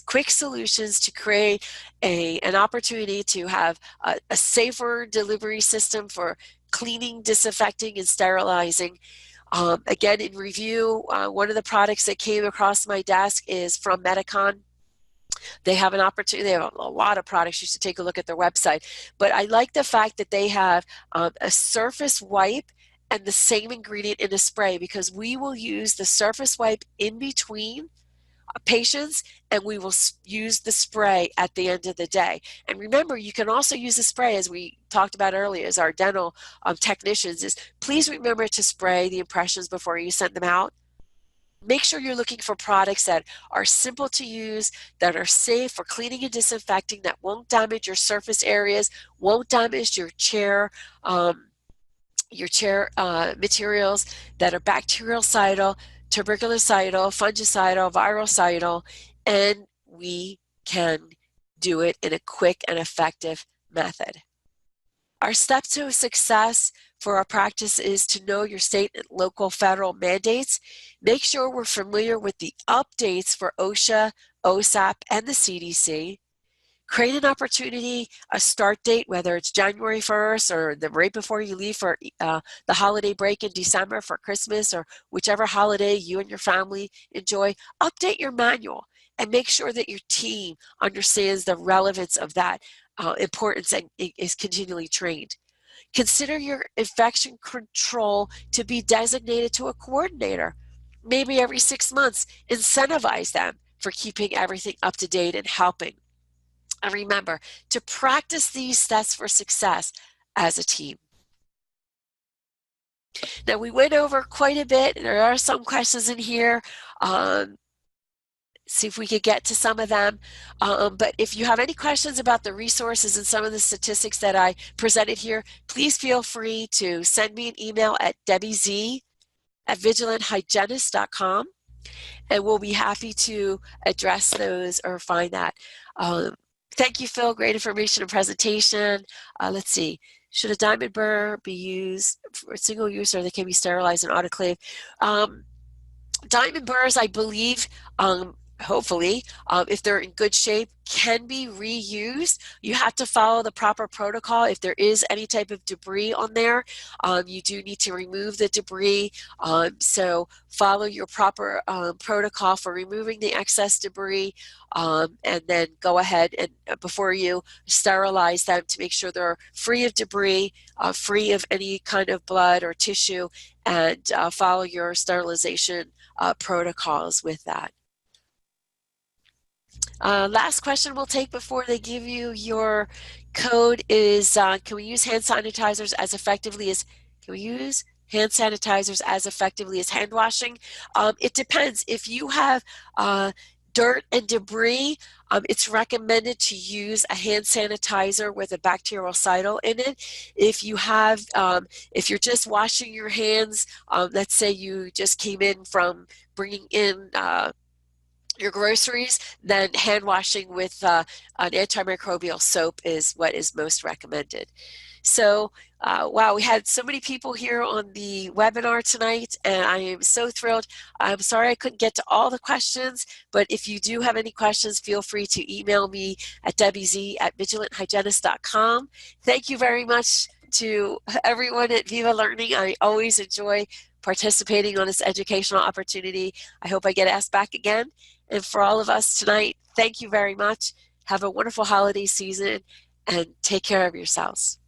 quick solutions to create an opportunity to have a safer delivery system for cleaning, disinfecting, and sterilizing. Again, in review, one of the products that came across my desk is from Medicon. They have an opportunity, they have a lot of products. You should take a look at their website. But I like the fact that they have a surface wipe and the same ingredient in a spray, because we will use the surface wipe in between patients, and we will use the spray at the end of the day. And remember, you can also use the spray, as we talked about earlier, as our dental technicians, is please remember to spray the impressions before you send them out. Make sure you're looking for products that are simple to use, that are safe for cleaning and disinfecting, that won't damage your surface areas, won't damage your chair materials, that are bactericidal, tuberculocidal, fungicidal, virucidal, and we can do it in a quick and effective method. Our step to success for our practice is to know your state and local federal mandates. Make sure we're familiar with the updates for OSHA, OSAP, and the CDC. Create an opportunity, a start date, whether it's January 1st or the right before you leave for the holiday break in December for Christmas, or whichever holiday you and your family enjoy. Update your manual and make sure that your team understands the relevance of that importance and is continually trained. Consider your infection control to be designated to a coordinator. Maybe every 6 months, incentivize them for keeping everything up to date and helping. And remember to practice these steps for success as a team. Now, we went over quite a bit. There are some questions in here. See if we could get to some of them. But if you have any questions about the resources and some of the statistics that I presented here, please feel free to send me an email at debbiez@vigilanthygienist.com, and we'll be happy to address those or find that. Thank you, Phil. Great information and presentation. Let's see. Should a diamond burr be used for single use, or they can be sterilized in autoclave? Diamond burrs, I believe, hopefully, if they're in good shape, can be reused. You have to follow the proper protocol. If there is any type of debris on there, you do need to remove the debris. So follow your proper protocol for removing the excess debris, and then go ahead and before you sterilize them to make sure they're free of debris, free of any kind of blood or tissue, and follow your sterilization protocols with that. Last question we'll take before they give you your code is, can we use hand sanitizers as effectively as, can we use hand sanitizers as effectively as hand washing? It depends. If you have dirt and debris, it's recommended to use a hand sanitizer with a bactericidal in it. If you have, if you're just washing your hands, let's say you just came in from bringing in your groceries, then hand washing with an antimicrobial soap is what is most recommended. So, wow, we had so many people here on the webinar tonight, and I am so thrilled. I'm sorry I couldn't get to all the questions, but if you do have any questions, feel free to email me at debbiez@vigilanthygienist.com. Thank you very much to everyone at Viva Learning. I always enjoy participating on this educational opportunity. I hope I get asked back again. And for all of us tonight, thank you very much. Have a wonderful holiday season and take care of yourselves.